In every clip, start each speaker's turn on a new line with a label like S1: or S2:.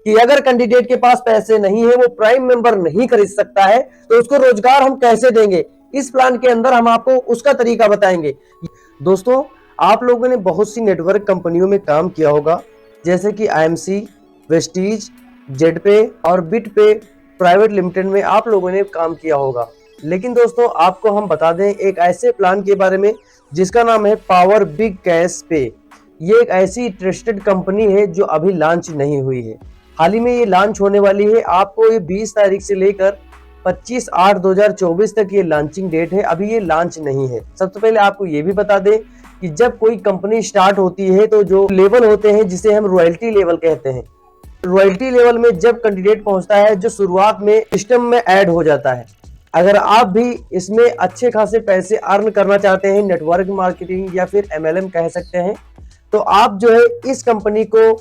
S1: कि अगर कैंडिडेट के पास पैसे नहीं है, वो प्राइम मेंबर नहीं खरीद सकता है, तो उसको रोजगार हम कैसे देंगे। इस प्लान के अंदर हम आपको उसका तरीका बताएंगे। दोस्तों, आप लोगों ने बहुत सी नेटवर्क कंपनियों में काम किया होगा, जैसे कि IMC, वेस्टीज, जेडपे और बिटपे प्राइवेट लिमिटेड में आप लोगों ने काम किया होगा। लेकिन दोस्तों, आपको हम बता दें एक ऐसे प्लान के बारे में जिसका नाम है पावर बिग कैश पे। ये एक ऐसी ट्रस्टेड कंपनी है जो अभी लॉन्च नहीं हुई है, हाल ही में ये लॉन्च होने वाली है। आपको ये 20 तारीख से लेकर 25/8/2024 तक ये लॉन्चिंग डेट है, अभी ये लॉन्च नहीं है। सबसे पहले आपको ये भी बता दें कि जब कोई कंपनी स्टार्ट होती है तो जो लेवल होते हैं जिसे हम रॉयल्टी लेवल कहते हैं, रॉयल्टी लेवल में जब कैंडिडेट पहुंचता है जो शुरुआत में सिस्टम में ऐड हो जाता है। अगर आप भी इसमें अच्छे खासे पैसे अर्न करना चाहते हैं, नेटवर्क मार्केटिंग या फिर MLM कह सकते हैं, तो आप जो है इस कंपनी को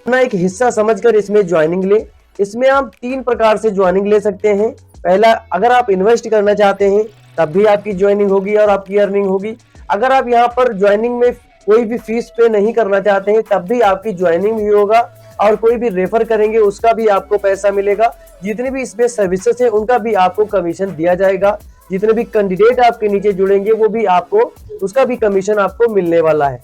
S1: अपना एक हिस्सा समझकर इसमें ज्वाइनिंग ले। इसमें आप 3 प्रकार से ज्वाइनिंग ले सकते हैं। पहला, अगर आप इन्वेस्ट करना चाहते हैं तब भी आपकी ज्वाइनिंग होगी और आपकी अर्निंग होगी। अगर आप यहाँ पर ज्वाइनिंग में कोई भी फीस पे नहीं करना चाहते हैं तब भी आपकी ज्वाइनिंग भी होगा, और कोई भी रेफर करेंगे उसका भी आपको पैसा मिलेगा। जितने भी इसमें सर्विसेज है उनका भी आपको कमीशन दिया जाएगा। जितने भी कैंडिडेट आपके नीचे जुड़ेंगे वो भी आपको उसका भी कमीशन आपको मिलने वाला है।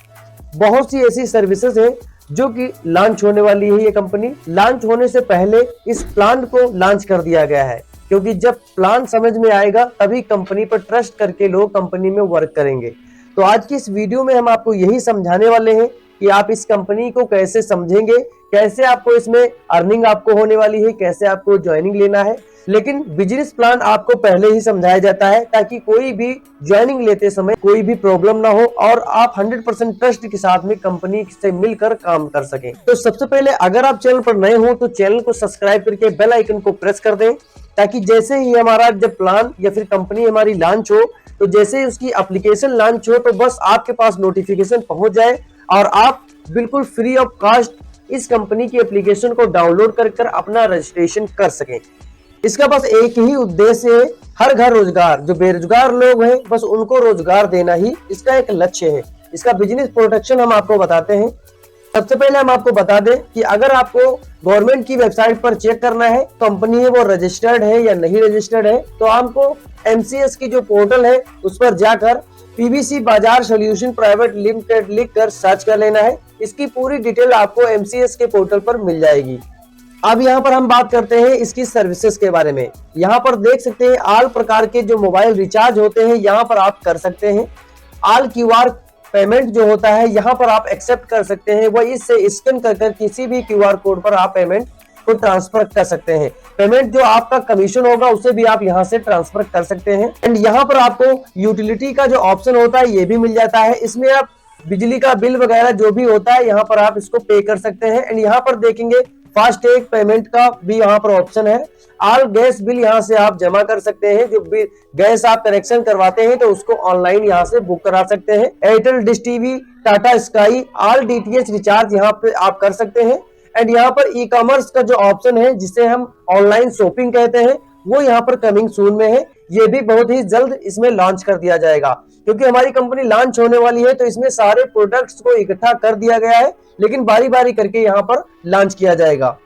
S1: बहुत सी ऐसी सर्विसेज है जो कि लॉन्च होने वाली है। ये कंपनी लॉन्च होने से पहले इस प्लान को लॉन्च कर दिया गया है, क्योंकि जब प्लान समझ में आएगा तभी कंपनी पर ट्रस्ट करके लोग कंपनी में वर्क करेंगे। तो आज की इस वीडियो में हम आपको यही समझाने वाले हैं कि आप इस कंपनी को कैसे समझेंगे, कैसे आपको इसमें अर्निंग आपको होने वाली है, कैसे आपको ज्वाइनिंग लेना है। लेकिन बिजनेस प्लान आपको पहले ही समझाया जाता है ताकि कोई भी ज्वाइनिंग लेते समय कोई भी प्रॉब्लम ना हो और आप 100% ट्रस्ट के साथ में कंपनी से मिलकर काम कर सकें। तो सबसे पहले अगर आप चैनल पर नए हो तो चैनल को सब्सक्राइब करके बेल आइकन को प्रेस कर दें, ताकि जैसे ही हमारा जब प्लान या फिर कंपनी हमारी लॉन्च हो, तो जैसे ही उसकी एप्लीकेशन लॉन्च हो तो बस आपके पास नोटिफिकेशन पहुंच जाए और आप बिल्कुल फ्री ऑफ कॉस्ट इस कंपनी की एप्लीकेशन को डाउनलोड कर अपना रजिस्ट्रेशन कर सकें। इसका बस एक ही उद्देश्य है, हर घर रोजगार। जो बेरोजगार लोग हैं बस उनको रोजगार देना ही इसका एक लक्ष्य है। इसका बिजनेस प्रोटेक्शन हम आपको बताते हैं। सबसे पहले हम आपको बता दें कि अगर आपको गवर्नमेंट की वेबसाइट पर चेक करना है कंपनी है वो रजिस्टर्ड है या नहीं रजिस्टर्ड है, तो आपको MCS की जो पोर्टल है उस पर जाकर PVC बाजार सॉल्यूशन प्राइवेट लिमिटेड लिखकर सर्च कर लेना है। इसकी पूरी डिटेल आपको MCS के पोर्टल पर मिल जाएगी। अब यहाँ पर हम बात करते हैं इसकी सर्विसेज के बारे में। यहाँ पर देख सकते हैं ऑल प्रकार के जो मोबाइल रिचार्ज होते हैं यहाँ पर आप कर सकते हैं। ऑल QR पेमेंट जो होता है यहाँ पर आप एक्सेप्ट कर सकते हैं, वह इससे स्कैन कर किसी भी QR कोड पर आप पेमेंट को ट्रांसफर कर सकते हैं। पेमेंट जो आपका कमीशन होगा उसे भी आप यहाँ से ट्रांसफर कर सकते हैं। एंड यहाँ पर आपको यूटिलिटी का जो ऑप्शन होता है ये भी मिल जाता है। इसमें आप बिजली का बिल वगैरह जो भी होता है यहाँ पर आप इसको पे कर सकते हैं। एंड यहाँ पर देखेंगे फास्टैग पेमेंट का भी यहाँ पर ऑप्शन है। ऑल गैस बिल यहाँ से आप जमा कर सकते हैं। जो गैस आप कनेक्शन करवाते हैं तो उसको ऑनलाइन यहाँ से बुक करा सकते हैं। Airtel, dish TV, Tata sky, all DTH recharge यहाँ पे आप कर सकते हैं। एंड यहाँ पर ई-कॉमर्स का जो ऑप्शन है जिसे हम ऑनलाइन शॉपिंग कहते हैं वो यहाँ पर कमिंग सून में है। ये भी बहुत ही जल्द इसमें लॉन्च कर दिया जाएगा, क्योंकि हमारी कंपनी लॉन्च होने वाली है तो इसमें सारे प्रोडक्ट्स को इकट्ठा कर दिया गया है, लेकिन बारी बारी करके यहाँ पर लॉन्च किया जाएगा।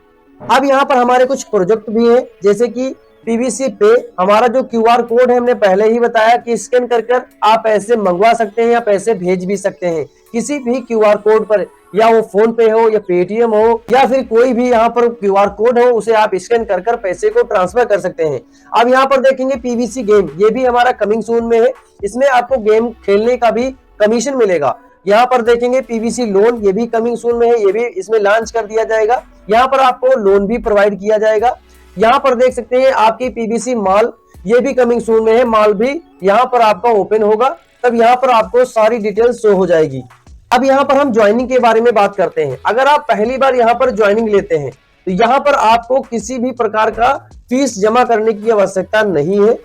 S1: अब यहाँ पर हमारे कुछ प्रोजेक्ट भी है, जैसे कि PVC पे हमारा जो QR कोड है हमने पहले ही बताया कि स्कैन कर आप पैसे मंगवा सकते हैं या पैसे भेज भी सकते हैं किसी भी QR कोड पर, या वो फोन पे हो या पेटीएम हो या फिर कोई भी यहाँ पर QR कोड हो उसे आप स्कैन कर पैसे को ट्रांसफर कर सकते हैं। अब यहाँ पर देखेंगे PVC गेम, ये भी हमारा कमिंग सून में है। इसमें आपको गेम खेलने का भी कमीशन मिलेगा। यहाँ पर देखेंगे PVC लोन, ये भी कमिंग सून में है, ये भी इसमें लॉन्च कर दिया जाएगा। यहाँ पर आपको लोन भी प्रोवाइड किया जाएगा। यहाँ पर देख सकते हैं आपकी PVC मॉल, ये भी कमिंग सून में है। मॉल भी यहाँ पर आपका ओपन होगा, तब यहाँ पर आपको सारी डिटेल शो हो जाएगी। अब यहाँ पर हम ज्वाइनिंग के बारे में बात करते हैं। अगर आप पहली बार यहाँ पर ज्वाइनिंग लेते हैं तो यहाँ पर आपको किसी भी प्रकार का फीस जमा करने की आवश्यकता नहीं है।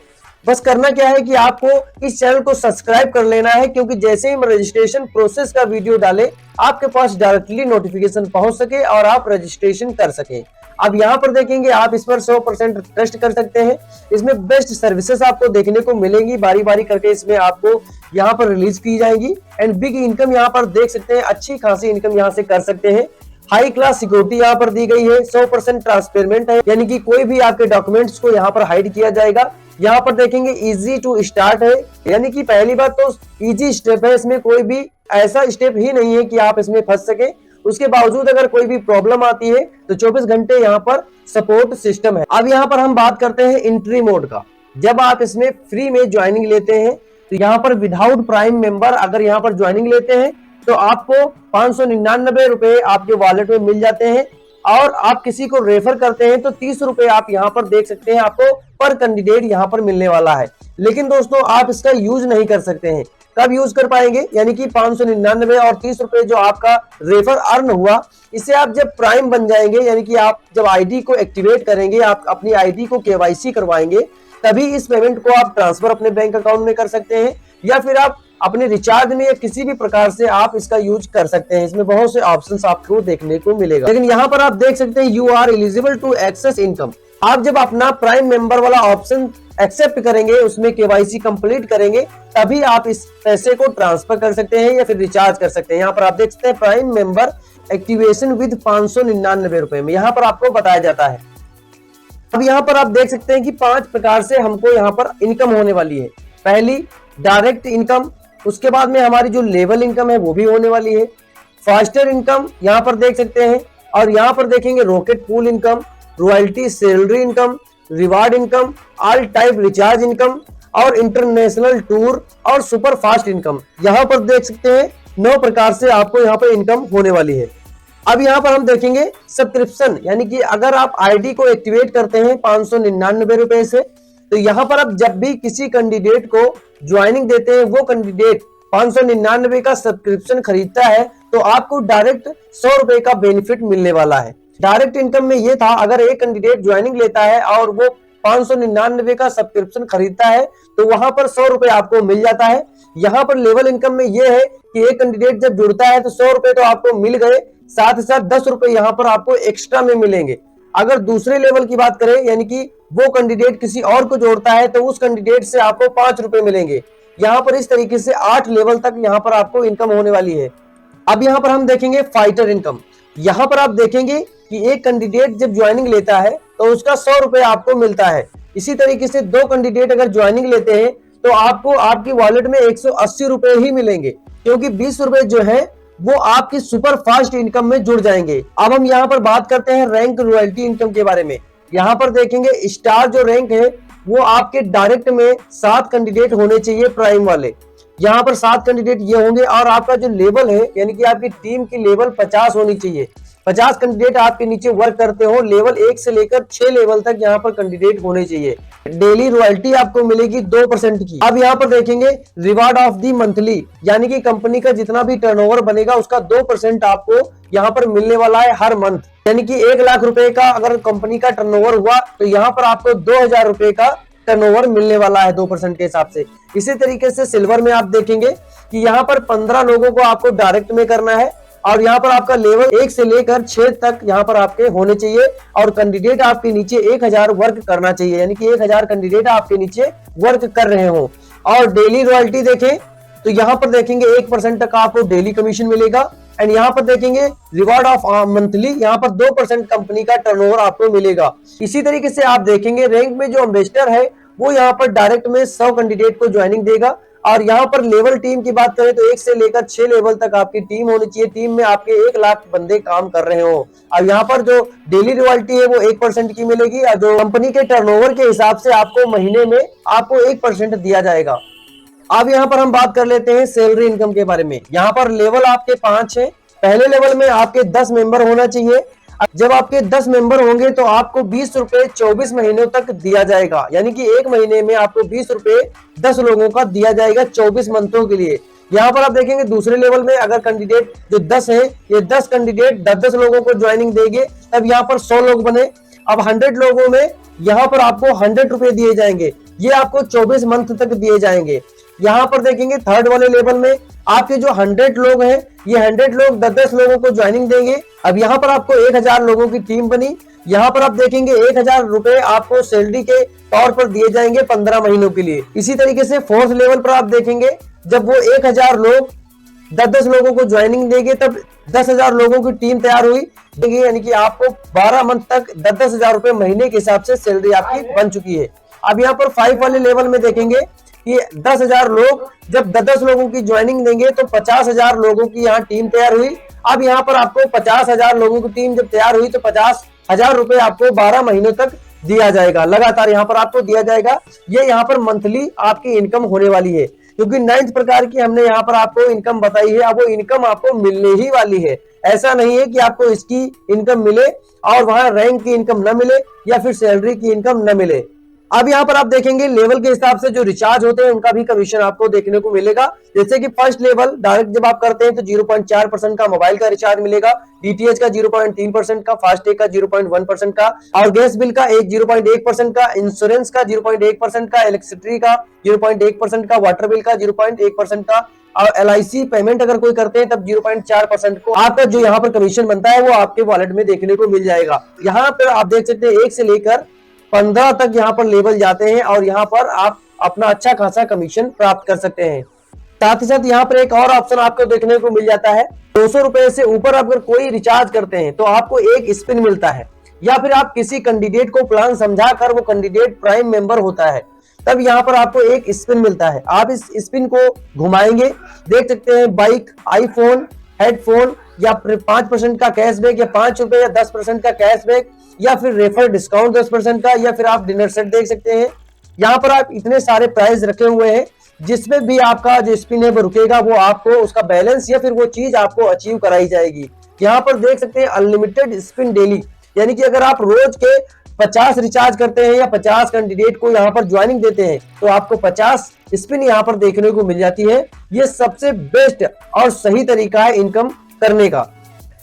S1: बस करना क्या है कि आपको इस चैनल को सब्सक्राइब कर लेना है, क्योंकि जैसे ही हम रजिस्ट्रेशन प्रोसेस का वीडियो डालें आपके पास डायरेक्टली नोटिफिकेशन पहुंच सके और आप रजिस्ट्रेशन कर सकें। अब यहाँ पर देखेंगे आप इस पर 100% ट्रस्ट कर सकते हैं। इसमें बेस्ट सर्विसेज आपको देखने को मिलेंगी, बारी बारी करके इसमें आपको यहाँ पर रिलीज की जाएगी। एंड बिग इनकम यहाँ पर देख सकते हैं, अच्छी खासी इनकम यहाँ से कर सकते हैं। हाई क्लास सिक्योरिटी यहाँ पर दी गई है, 100% ट्रांसपेरेंट है, यानी कि कोई भी आपके डॉक्यूमेंट्स को यहाँ पर हाइड किया जाएगा। यहाँ पर देखेंगे इजी टू स्टार्ट है, यानी कि पहली बात तो इजी स्टेप है, इसमें कोई भी ऐसा स्टेप ही नहीं है कि आप इसमें फंस सके। उसके बावजूद अगर कोई भी प्रॉब्लम आती है तो 24 घंटे यहाँ पर सपोर्ट सिस्टम है। अब यहाँ पर हम बात करते हैं एंट्री मोड का। जब आप इसमें फ्री में ज्वाइनिंग लेते हैं तो यहाँ पर विदाउट प्राइम मेंबर अगर यहाँ पर ज्वाइनिंग लेते हैं तो आपको 599 रुपए आपके वॉलेट में मिल जाते हैं, और आप किसी को रेफर करते हैं तो 30 रुपए आप यहाँ पर देख सकते हैं आपको पर कैंडिडेट यहाँ पर मिलने वाला है। लेकिन दोस्तों आप इसका यूज नहीं कर सकते हैं। कब यूज कर पाएंगे, यानी कि 599 और 30 रुपए जो आपका रेफर अर्न हुआ, इसे आप जब प्राइम बन जाएंगे, यानी कि आप जब आईडी को एक्टिवेट करेंगे, आप अपनी आईडी को केवाईसी करवाएंगे, तभी इस पेमेंट को आप ट्रांसफर अपने बैंक अकाउंट में कर सकते हैं, या फिर आप अपने रिचार्ज में या किसी भी प्रकार से आप इसका यूज कर सकते हैं। इसमें बहुत से ऑप्शंस आपको देखने को मिलेगा। लेकिन यहाँ पर आप देख सकते हैं you are eligible to access income. आप जब अपना प्राइम मेंबर वाला ऑप्शन एक्सेप्ट करेंगे, उसमें केवाईसी कंप्लीट करेंगे, तभी आप इस पैसे को ट्रांसफर कर सकते हैं या फिर रिचार्ज कर सकते हैं। यहाँ पर आप देख सकते हैं प्राइम मेंबर एक्टिवेशन विद 599 रुपए में यहाँ पर आपको बताया जाता है। अब यहाँ पर आप देख सकते हैं कि 5 प्रकार से हमको यहाँ पर इनकम होने वाली है। पहली डायरेक्ट इनकम, उसके बाद में हमारी जो लेवल इनकम है वो भी होने वाली है। फास्टर इनकम यहाँ पर देख सकते हैं, और यहाँ पर देखेंगे rocket pool income, royalty salary income, reward income, all type recharge income, और इंटरनेशनल टूर और सुपर फास्ट इनकम। यहाँ पर देख सकते हैं 9 प्रकार से आपको यहाँ पर इनकम होने वाली है। अब यहाँ पर हम देखेंगे सब्सक्रिप्शन, यानी कि अगर आप आईडी को एक्टिवेट करते हैं 599 रुपए से, तो यहाँ पर आप जब भी किसी कैंडिडेट को ज्वाइनिंग देते हैं, वो कैंडिडेट 599 का सब्सक्रिप्शन खरीदता है तो आपको डायरेक्ट 100 रुपए का बेनिफिट मिलने वाला है। डायरेक्ट इनकम में ये था, अगर एक कैंडिडेट ज्वाइनिंग लेता है और वो 599 का सब्सक्रिप्शन खरीदता है तो वहां पर 100 रुपए आपको मिल जाता है। यहाँ पर लेवल इनकम में ये है कि एक कैंडिडेट जब जुड़ता है तो 100 रुपए तो आपको मिल गए, साथ ही साथ 10 रुपए यहाँ पर आपको एक्स्ट्रा में मिलेंगे। अगर दूसरे लेवल की बात करें, यानी कि वो कैंडिडेट किसी और को जोड़ता है तो उस कैंडिडेट से आपको 5 रुपए मिलेंगे। यहाँ पर इस तरीके से 8 लेवल तक यहाँ पर आपको इनकम होने वाली है। अब यहाँ पर हम देखेंगे फाइटर इनकम। यहाँ पर आप देखेंगे कि एक कैंडिडेट जब ज्वाइनिंग लेता है तो उसका 100 रुपए आपको मिलता है। इसी तरीके से 2 कैंडिडेट अगर ज्वाइनिंग लेते हैं तो आपको आपकी वॉलेट में 180 रुपए ही मिलेंगे, क्योंकि 20 रुपए जो है वो आपकी सुपर फास्ट इनकम में जुड़ जाएंगे। अब हम यहाँ पर बात करते हैं रैंक रॉयल्टी इनकम के बारे में। यहाँ पर देखेंगे स्टार जो रैंक है वो आपके डायरेक्ट में 7 कैंडिडेट होने चाहिए प्राइम वाले। यहाँ पर 7 कैंडिडेट ये होंगे, और आपका जो लेवल है, यानी कि आपकी टीम की लेवल 50 होनी चाहिए। 50 कैंडिडेट आपके नीचे वर्क करते हो, लेवल 1 से लेकर 6 लेवल तक यहाँ पर कैंडिडेट होने चाहिए। डेली रॉयल्टी आपको मिलेगी 2% की। अब यहाँ पर देखेंगे रिवार्ड ऑफ दी मंथली, यानी कि कंपनी का जितना भी टर्नओवर बनेगा उसका 2% आपको यहाँ पर मिलने वाला है हर मंथ। यानी कि 1 लाख रुपए का अगर कंपनी का टर्नओवर हुआ तो यहाँ पर आपको 2000 रुपए का टर्नओवर मिलने वाला है 2% के हिसाब से। इसी तरीके से सिल्वर में आप देखेंगे कि यहाँ पर 15 लोगों को आपको डायरेक्ट में करना है, और यहाँ पर आपका लेवल 1 से लेकर 6 तक यहाँ पर आपके होने चाहिए, और कैंडिडेट आपके नीचे 1000 वर्क करना चाहिए, यानी कि 1000 कैंडिडेट आपके नीचे वर्क कर रहे हो। और डेली रॉयल्टी देखें तो यहाँ पर देखेंगे 1% तक आपको डेली कमीशन मिलेगा। एंड यहाँ पर देखेंगे रिवार्ड ऑफ मंथली, यहाँ पर 2% कंपनी का टर्नओवर आपको मिलेगा। इसी तरीके से आप देखेंगे रैंक में जो एम्बेसडर है वो यहाँ पर डायरेक्ट में 100 कैंडिडेट को ज्वाइनिंग देगा। और यहाँ पर लेवल टीम की बात करें तो 1 से लेकर 6 लेवल तक आपकी टीम होनी चाहिए। टीम में आपके 1 लाख बंदे काम कर रहे हो। और यहाँ पर जो डेली रॉयल्टी है वो 1% की मिलेगी, और जो कंपनी के टर्नओवर के हिसाब से आपको महीने में आपको 1% दिया जाएगा। अब यहाँ पर हम बात कर लेते हैं सैलरी इनकम के बारे में। यहाँ पर लेवल आपके 5 है। पहले लेवल में आपके 10 मेंबर होना चाहिए। जब आपके 10 मेंबर होंगे तो आपको 20 रुपए 24 महीनों तक दिया जाएगा, यानी कि 1 महीने में आपको 20 रुपए 10 लोगों का दिया जाएगा 24 मंथों के लिए। यहाँ पर आप देखेंगे दूसरे लेवल में अगर कैंडिडेट जो 10 है, ये 10 कैंडिडेट 10 लोगों को ज्वाइनिंग देंगे, तब यहाँ पर 100 लोग बने। अब 100 लोगों में यहाँ पर आपको 100 रुपए दिए जाएंगे, ये आपको 24 मंथ तक दिए जाएंगे। यहाँ पर देखेंगे थर्ड वाले लेवल में आपके जो 100 लोग हैं, ये 100 लोग 10 लोगों को ज्वाइनिंग देंगे। अब यहाँ पर आपको 1000 लोगों की टीम बनी। यहाँ पर आप देखेंगे 1000 रुपए आपको सैलरी के तौर पर दिए जाएंगे 15 महीनों के लिए। इसी तरीके से फोर्थ लेवल पर आप देखेंगे जब वो 1000 लोग 10 लोगों को ज्वाइनिंग देंगे, तब 10,000 लोगों की टीम तैयार हुई, यानी कि आपको 12 मंथ तक 10,000 रुपए महीने के हिसाब से सैलरी आपकी बन चुकी है। अब यहाँ पर 5 वाले लेवल में देखेंगे कि 10,000 लोग जब 10 लोगों की ज्वाइनिंग देंगे तो 50,000 लोगों की यहाँ टीम तैयार हुई। अब यहाँ पर आपको 50,000 लोगों की टीम जब तैयार हुई तो 50,000 रुपए आपको 12 महीनों तक दिया जाएगा, लगातार यहाँ पर आपको दिया जाएगा। ये यहाँ पर मंथली आपकी इनकम होने वाली है, क्योंकि 9th प्रकार की हमने यहाँ पर आपको इनकम बताई है। अब वो इनकम आपको मिलने ही वाली है। ऐसा नहीं है कि आपको इसकी इनकम मिले और वहां रैंक की इनकम न मिले या फिर सैलरी की इनकम न मिले। अब यहाँ पर आप देखेंगे लेवल के हिसाब से जो रिचार्ज होते हैं उनका भी कमीशन आपको देखने को मिलेगा। जैसे कि फर्स्ट लेवल डायरेक्ट जब आप करते हैं तो 0.4% का मोबाइल का रिचार्ज मिलेगा, डीटीएच का 0.3% का, फास्टैग का 0.1% का, और गैस बिल का 0.1% का, इंश्योरेंस का 0.1% का, इलेक्ट्रिसिटी का 0.1% का, वाटर बिल का 0.1% का, और LIC पेमेंट अगर कोई करते हैं तब 0.4% को आपका जो यहाँ पर कमीशन बनता है वो आपके वॉलेट में देखने को मिल जाएगा। यहाँ पर आप देख सकते हैं 1 से लेकर 15 तक यहाँ पर लेवल जाते हैं और यहाँ पर आप अपना अच्छा खासा कमीशन प्राप्त कर सकते हैं। साथ ही साथ यहाँ पर एक और ऑप्शन आपको देखने को मिल जाता है, 200 रुपए से ऊपर अगर कोई रिचार्ज करते हैं तो आपको एक स्पिन मिलता है, या फिर आप किसी कैंडिडेट को प्लान समझा कर वो कैंडिडेट प्राइम मेंबर होता है तब यहाँ पर आपको एक स्पिन मिलता है। आप इस स्पिन को घुमाएंगे, देख सकते हैं बाइक, आईफोन, हेडफोन, या फिर 5% का कैशबैक, या 5 रुपए या 10% का कैशबैक, या फिर रेफर डिस्काउंट 10% का, या फिर आप डिनर सेट देख सकते हैं। यहाँ पर आप इतने सारे प्राइस रखे हुए हैं, जिसमें भी आपका जो स्पिन है वो रुकेगा वो आपको उसका बैलेंस या फिर वो चीज आपको अचीव कराई जाएगी। यहाँ पर देख सकते हैं अनलिमिटेड स्पिन डेली, यानी कि अगर आप रोज के 50 रिचार्ज करते हैं या 50 कैंडिडेट को यहाँ पर ज्वाइनिंग देते हैं तो आपको 50 स्पिन यहाँ पर देखने को मिल जाती है। ये सबसे बेस्ट और सही तरीका है इनकम करने का।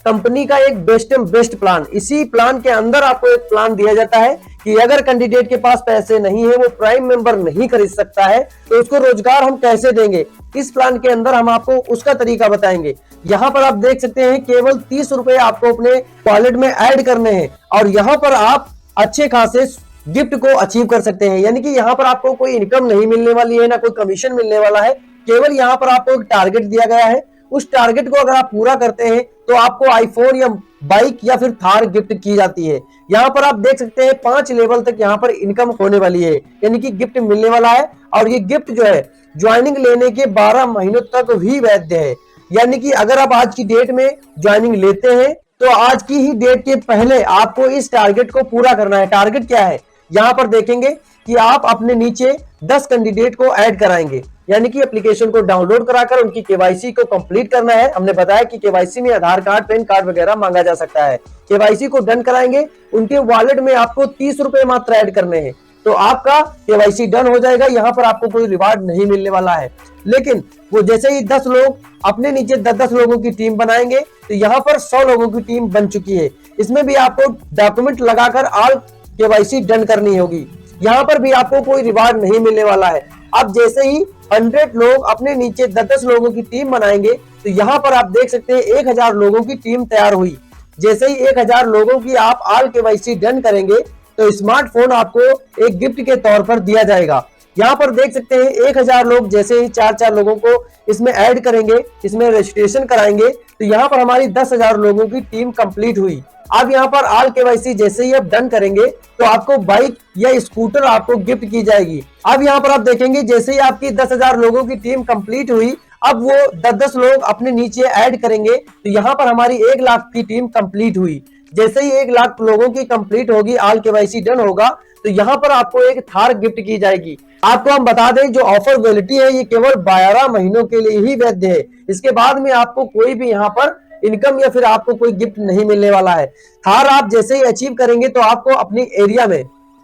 S1: कंपनी का एक बेस्ट प्लान, इसी प्लान के अंदर आपको एक प्लान दिया जाता है कि अगर कैंडिडेट के पास पैसे नहीं है, वो प्राइम मेंबर नहीं खरीद सकता है, तो उसको रोजगार हम कैसे देंगे। इस प्लान के अंदर हम आपको उसका तरीका बताएंगे। यहाँ पर आप देख सकते हैं केवल 30 रुपए आपको अपने वॉलेट में ऐड करने हैं और यहाँ पर आप अच्छे खासे गिफ्ट को अचीव कर सकते हैं। यानी कि यहाँ पर आपको कोई इनकम नहीं मिलने वाली है, ना कोई कमीशन मिलने वाला है, केवल यहाँ पर आपको एक टारगेट दिया गया है। उस टारगेट को अगर आप पूरा करते हैं तो आपको आईफोन या बाइक या फिर थार गिफ्ट की जाती है। यहाँ पर आप देख सकते हैं 5 लेवल तक यहाँ पर इनकम होने वाली है, यानी कि गिफ्ट मिलने वाला है। और ये गिफ्ट जो है ज्वाइनिंग लेने के 12 महीनों तक भी वैध है। यानी कि अगर आप आज की डेट में ज्वाइनिंग लेते हैं तो आज की ही डेट के पहले आपको इस टारगेट को पूरा करना है। टारगेट क्या है, यहाँ पर देखेंगे कि आप अपने नीचे 10 कैंडिडेट को ऐड कराएंगे, यानी कि एप्लीकेशन को डाउनलोड कराकर उनकी केवाईसी को कंप्लीट करना है। हमने बताया कि केवाईसी में आधार कार्ड, पैन कार्ड वगैरह मांगा जा सकता है। केवाईसी को डन कराएंगे, उनके वॉलेट में आपको 30 रुपए मात्र ऐड करने हैं तो आपका केवाईसी डन हो जाएगा। यहाँ पर आपको कोई रिवार्ड नहीं मिलने वाला है, लेकिन वो जैसे ही 10 लोग अपने नीचे 10 लोगों की टीम बनाएंगे तो यहाँ पर 100 लोगों की टीम बन चुकी है। इसमें भी आपको डॉक्यूमेंट लगाकर ऑल केवाईसी डन करनी होगी। यहाँ पर भी आपको कोई रिवार्ड नहीं मिलने वाला है। अब जैसे ही 100 लोग अपने नीचे 10 लोगों की टीम बनाएंगे तो यहाँ पर आप देख सकते हैं 1000 लोगों की टीम तैयार हुई। जैसे ही 1000 लोगों की आप ऑल केवाईसी डन करेंगे तो स्मार्टफोन आपको एक गिफ्ट के तौर पर दिया जाएगा। यहाँ पर देख सकते हैं 1000 लोग जैसे ही 4 लोगों को इसमें ऐड करेंगे, इसमें रजिस्ट्रेशन कराएंगे तो यहाँ पर हमारी 10,000 लोगों की टीम कंप्लीट हुई। अब यहाँ पर ऑल केवाईसी जैसे ही आप डन करेंगे तो आपको बाइक या स्कूटर आपको गिफ्ट की जाएगी। अब यहाँ पर आप देखेंगे जैसे ही आपकी 10,000 लोगों की टीम कंप्लीट हुई, अब वो 10 लोग अपने नीचे ऐड करेंगे तो यहाँ पर हमारी 1 लाख की टीम कंप्लीट हुई। जैसे ही 1 लाख लोगों की कंप्लीट होगी, ऑल केवाईसी डन होगा तो यहाँ पर आपको एक थार गिफ्ट की जाएगी। आपको हम बता दें जो ऑफर वैलिडिटी है ये केवल 12 महीनों के लिए ही वैध है। इसके बाद में आपको कोई भी यहाँ पर इनकम या फिर आपको कोई गिफ्ट नहीं मिलने वाला है। थार आप जैसे ही अचीव करेंगे तो आपको अपनी एरिया में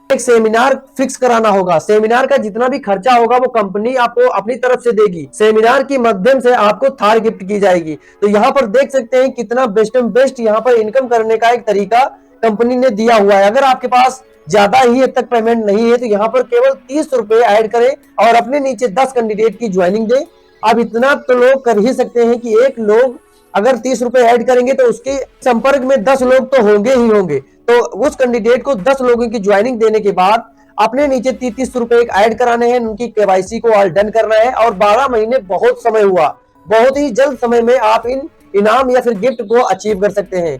S1: एक सेमिनार फिक्स कराना होगा। सेमिनार का जितना भी खर्चा होगा वो कंपनी आपको अपनी तरफ से देगी। सेमिनार के माध्यम से आपको थार गिफ्ट की जाएगी। तो यहाँ पर देख सकते हैं कितना बेस्ट यहाँ पर इनकम करने का एक तरीका कंपनी ने दिया हुआ है। अगर आपके पास ज्यादा ही हद तक पेमेंट नहीं है तो यहाँ पर केवल 30 रुपए ऐड करें और अपने नीचे 10 कैंडिडेट की ज्वाइनिंग दें। अब इतना तो लोग कर ही सकते हैं कि एक लोग अगर 30 रुपए ऐड करेंगे तो उसके संपर्क में 10 लोग तो होंगे ही होंगे। तो उस कैंडिडेट को 10 लोगों की ज्वाइनिंग देने के बाद अपने नीचे 30 रुपए ऐड कराने हैं, उनकी केवाईसी को ऑल डन करना है। और 12 महीने बहुत समय हुआ, बहुत ही जल्द समय में आप इन इनाम या फिर गिफ्ट को अचीव कर सकते हैं।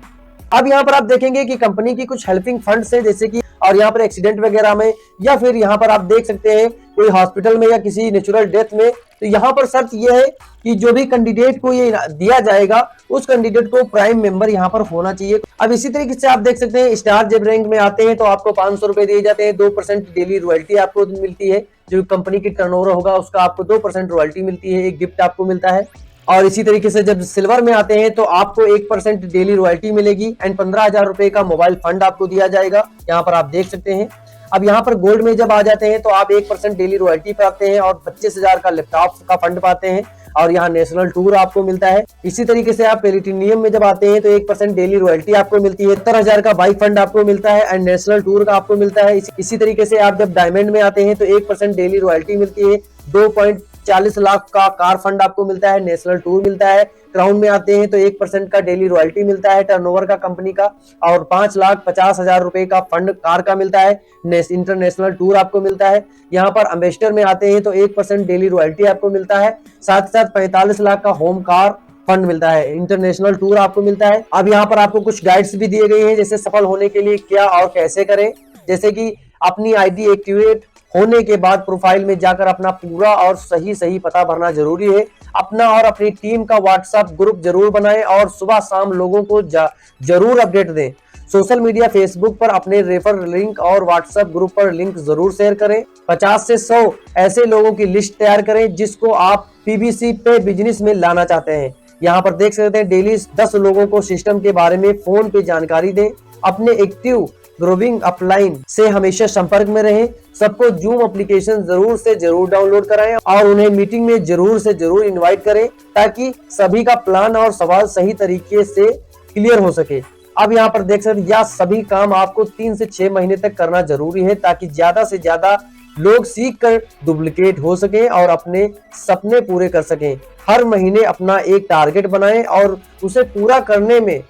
S1: अब यहाँ पर आप देखेंगे कि कंपनी की कुछ हेल्पिंग फंड्स है, जैसे कि और यहाँ पर एक्सीडेंट वगैरह में, या फिर यहाँ पर आप देख सकते हैं कोई हॉस्पिटल में या किसी नेचुरल डेथ में, तो यहाँ पर शर्त यह है कि जो भी कैंडिडेट को ये दिया जाएगा उस कैंडिडेट को प्राइम मेंबर यहाँ पर होना चाहिए। अब इसी तरीके से आप देख सकते हैं स्टार जब रैंक में आते हैं तो आपको 500 रुपए दिए जाते हैं, 2% डेली रॉयल्टी आपको मिलती है, जो कंपनी की टर्नओवर होगा उसका आपको 2% रॉयल्टी मिलती है, एक गिफ्ट आपको मिलता है। और इसी तरीके से जब सिल्वर में आते हैं तो आपको 1% डेली रॉयल्टी मिलेगी एंड 15,000 रुपए का मोबाइल फंड आपको दिया जाएगा, यहाँ पर आप देख सकते हैं। अब यहाँ पर गोल्ड में जब आ जाते हैं तो आप 1% डेली रॉयल्टी पाते हैं और 25,000 का लैपटॉप का फंड पाते हैं और यहाँ नेशनल टूर आपको मिलता है। इसी तरीके से आप प्लेटिनियम में जब आते हैं तो 1% डेली रॉयल्टी आपको मिलती है, 70,000 का बाइक फंड आपको मिलता है एंड नेशनल टूर का आपको मिलता है। इसी तरीके से आप जब डायमंड में आते हैं तो 1% डेली रॉयल्टी मिलती है, 2.40 लाख का कार फंड आपको मिलता है, नेशनल टूर मिलता है। क्राउन में आते हैं तो 1% का डेली रॉयल्टी मिलता है टर्नओवर का कंपनी का, और 5,50,000 रुपए का फंड कार का मिलता है, इंटरनेशनल टूर आपको मिलता है। यहाँ पर एम्बेसडर में आते हैं तो 1% डेली रॉयल्टी आपको मिलता है, साथ ही साथ 45 लाख का होम कार फंड मिलता है, इंटरनेशनल टूर आपको मिलता है। अब यहाँ पर आपको कुछ गाइड्स भी दिए गए हैं, जैसे सफल होने के लिए क्या और कैसे करें, जैसे कि अपनी आईडी एक्टिवेट होने के बाद प्रोफाइल में जाकर अपना पूरा और सही पता भरना जरूरी है। अपना और अपनी टीम का व्हाट्सएप ग्रुप जरूर बनाएं और सुबह शाम लोगों को जरूर अपडेट दें। सोशल मीडिया फेसबुक पर अपने रेफर लिंक और व्हाट्सएप ग्रुप पर लिंक जरूर शेयर करें। 50 से 100 ऐसे लोगों की लिस्ट तैयार करें जिसको आप पीबीसी पे बिजनेस में लाना चाहते हैं। यहाँ पर देख सकते हैं डेली 10 लोगों को सिस्टम के बारे में फोन पे जानकारी दें। अपने एक्टिव ग्रोविंग अपलाइन से हमेशा संपर्क में रहें। सबको जूम एप्लीकेशन जरूर से जरूर डाउनलोड कराएं और उन्हें मीटिंग में जरूर से जरूर इनवाइट करें ताकि सभी का प्लान और सवाल सही तरीके से क्लियर हो सके। अब यहाँ पर देख सकते हैं यह सभी काम आपको 3 से 6 महीने तक करना जरूरी है ताकि ज्यादा से ज्यादा लोग सीख कर डुप्लीकेट हो सके और अपने सपने पूरे कर सकें। हर महीने अपना एक टारगेट बनाएं और उसे पूरा करने में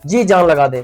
S1: जी जान लगा दें।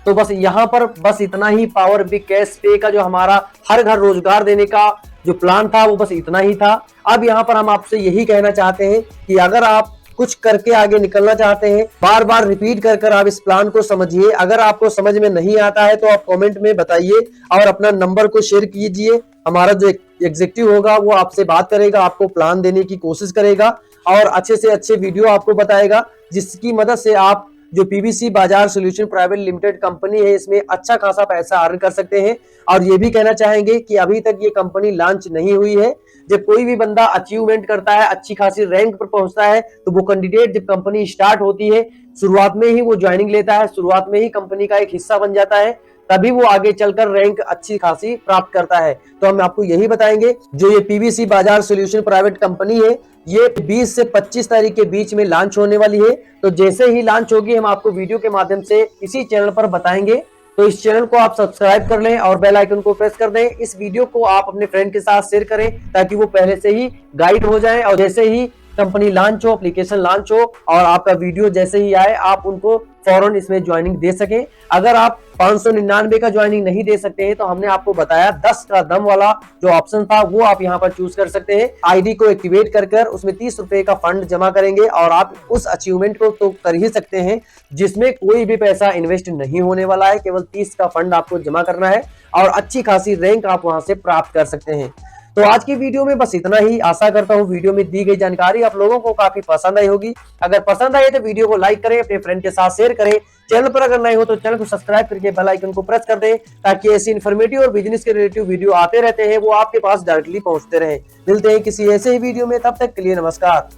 S1: तो बस यहाँ पर बस इतना ही पावर बिग कैश पे का जो हमारा हर घर रोजगार देने का जो प्लान था वो बस इतना ही था। अब यहाँ पर हम आपसे यही कहना चाहते हैं कि अगर आप कुछ करके आगे निकलना चाहते हैं, बार बार रिपीट कर आप इस प्लान को समझिए। अगर आपको समझ में नहीं आता है तो आप कमेंट में बताइए और अपना नंबर को शेयर कीजिए। हमारा जो एग्जीक्यूटिव होगा वो आपसे बात करेगा, आपको प्लान देने की कोशिश करेगा और अच्छे से अच्छे वीडियो आपको बताएगा, जिसकी मदद से आप जो पीबीसी बाजार सॉल्यूशन प्राइवेट लिमिटेड कंपनी है इसमें अच्छा खासा पैसा अर्न कर सकते हैं। और ये भी कहना चाहेंगे कि अभी तक ये कंपनी लॉन्च नहीं हुई है। जब कोई भी बंदा अचीवमेंट करता है, अच्छी खासी रैंक पर पहुंचता है, तो वो कैंडिडेट जब कंपनी स्टार्ट होती है शुरुआत में ही वो ज्वाइनिंग लेता है, शुरुआत में ही कंपनी का एक हिस्सा बन जाता है, तभी वो आगे चलकर रैंक अच्छी खासी प्राप्त करता है। तो हम आपको यही बताएंगे, जो ये पीबीसी बाजार सॉल्यूशन प्राइवेट कंपनी है ये 20 से 25 तारीख के बीच में लॉन्च होने वाली है। तो जैसे ही लॉन्च होगी हम आपको वीडियो के माध्यम से इसी चैनल पर बताएंगे। तो इस चैनल को आप सब्सक्राइब कर लें और बेल आइकन को प्रेस कर दें। इस वीडियो को आप अपने फ्रेंड के साथ शेयर करें ताकि वो पहले से ही गाइड हो जाए और जैसे ही कंपनी लॉन्च हो, एप्लीकेशन लॉन्च हो और आपका वीडियो जैसे ही आए आप उनको फौरन इसमें ज्वाइनिंग दे सकें। अगर आप 599 का ज्वाइनिंग नहीं दे सकते हैं तो हमने आपको बताया 10 का दम वाला जो ऑप्शन था वो आप यहाँ पर चूज कर सकते हैं। आईडी को एक्टिवेट कर उसमें 30 रुपए का फंड जमा करेंगे और आप उस अचीवमेंट को तो कर ही सकते हैं जिसमें कोई भी पैसा इन्वेस्ट नहीं होने वाला है। केवल 30 का फंड आपको जमा करना है और अच्छी खासी रैंक आप वहां से प्राप्त कर सकते हैं। तो आज की वीडियो में बस इतना ही। आशा करता हूँ वीडियो में दी गई जानकारी आप लोगों को काफी पसंद आई होगी। अगर पसंद आई तो वीडियो को लाइक करें, अपने फ्रेंड के साथ शेयर करें। चैनल पर अगर नए हो तो चैनल को सब्सक्राइब करके बेल आइकन को प्रेस कर दें ताकि ऐसी इन्फॉर्मेटिव और बिजनेस के रिलेटिव वीडियो आते रहते हैं वो आपके पास डायरेक्टली पहुंचते रहे। मिलते हैं किसी ऐसे ही वीडियो में, तब तक के लिए नमस्कार।